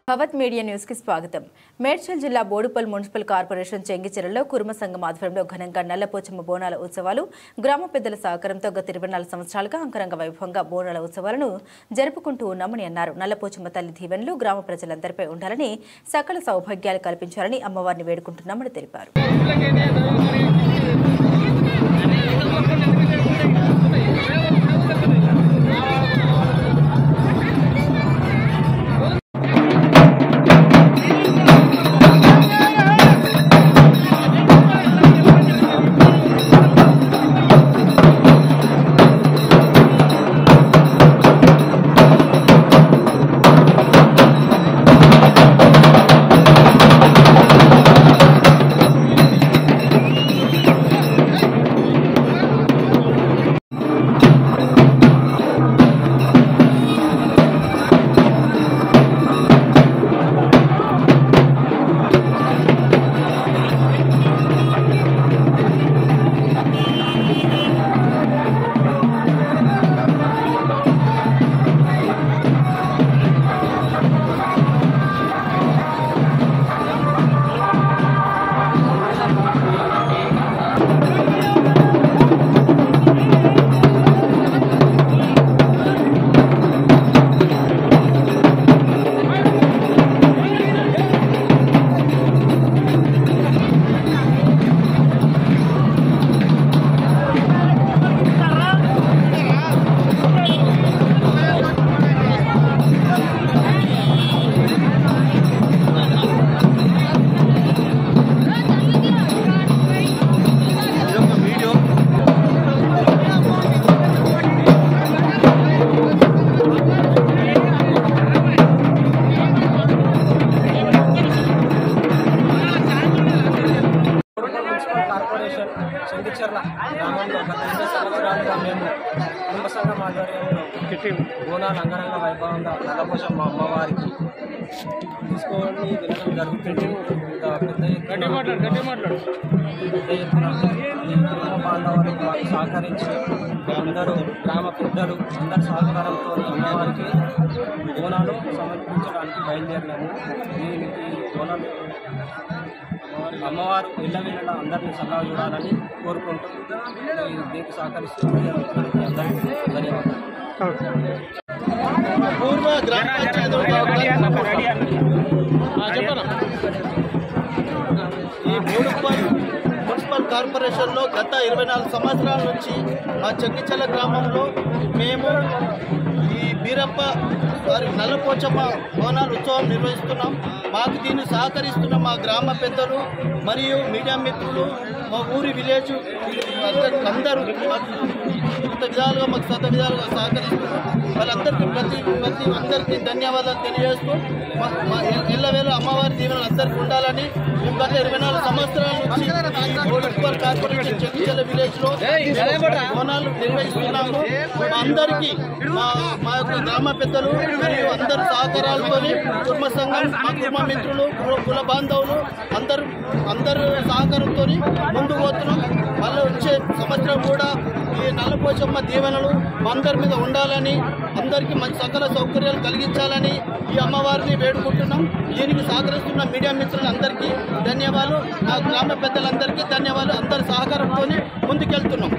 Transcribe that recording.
భవత్ media news కి స్వాగతం. మేడ్చల్ జిల్లా బోడుపల్ మున్సిపల్ కార్పొరేషన్ చెంగిచెరలో కుర్మ సంఘం ఆధ్వర్యంలో ఘనంగా నల్లపోచమ్మ బోనాల ఉత్సవాలు గ్రామ పెద్దల సహకారంతో గత 24 సంవత్సరాలుగా అంగరంగ వైభవంగా బోనాల ఉత్సవాలను జరుపుకుంటూ ఉన్నామని అన్నారు. నల్లపోచమ్మ తల్లి దీవెనలు గ్రామ ప్రజలందరిపై ఉండాలని, సకల సౌభాగ్యాలు కల్పించాలని అమ్మవారిని వేడుకుంటున్నామని తెలిపారు. చెంగిచెర్ల గ్రామంలో గత 20 సంవత్సరాలుగా మేము కుటుంబ సంఘం ఆధ్వర్యంలో బోనాలు అంగరంగ వైభవంగా నల్లపోచమ్మ అమ్మవారికి తీసుకొని వెళ్ళడం జరుగుతుంది. పెద్ద ఎత్తున కుటుంబ బాంధవులు మాకు సహకరించి అందరూ గ్రామ పెద్దలు అందరి సహకారంతో అమ్మవారికి బోనాలు సమర్పించడానికి బయలుదేరినాము. దీనికి బోనాలు అమ్మవారు ఎల్లవేళలా అందరినీ సలహా చూడాలని కోరుకుంటూ దీనికి సహకరిస్తూ ధన్యవాదాలు. ఈ బోడుపల్ మున్సిపల్ కార్పొరేషన్లో గత 24 సంవత్సరాల నుంచి మా చెంగిచెర్ల గ్రామంలో మేము ఈ బీరప్ప వారి నల్లపోచమ్మ బోనాల ఉత్సవం నిర్వహిస్తున్నాం. మాకు దీన్ని సహకరిస్తున్న మా గ్రామ పెద్దలు మరియు మీడియా మిత్రులు, మా ఊరి విలేజ్ అందరూ ఇంత విధాలుగా మాకు సత విధాలుగా సహకరిస్తున్నారు. వాళ్ళందరికీ ప్రతి అందరికీ ధన్యవాదాలు తెలియజేస్తూ ఎల్లవేళ అమ్మవారి దీవెనలు అందరికీ ఉండాలని మేము గత 24 సంవత్సరాల నుంచి బోడుపల్ కార్పొరేషన్ చెంగిచెర్ల విలేజ్లో బోనాలు నిర్వహిస్తున్నాము. మా అందరికీ మా యొక్క గ్రామ పెద్దలు మరియు అందరు సహకారాలతో కుటుంబ సంఘం, మా కుటుంబ మిత్రులు, కుల బాంధవులు అందరూ సహకారంతో ముందుకు పోతున్నాం. మళ్ళీ వచ్చే సంవత్సరం కూడా ఈ నల్లపోచమ్మ దీవెనలు మా అందరి మీద ఉండాలని, అందరికీ మంచి సకల సౌకర్యాలు కలిగించాలని ఈ అమ్మవారిని వేడుకుంటున్నాం. దీనికి సహకరిస్తున్న మీడియా మిత్రులందరికీ ధన్యవాదాలు, నా గ్రామ పెద్దలందరికీ ధన్యవాదాలు. అందరి సహకారంతో ముందుకెళ్తున్నాం.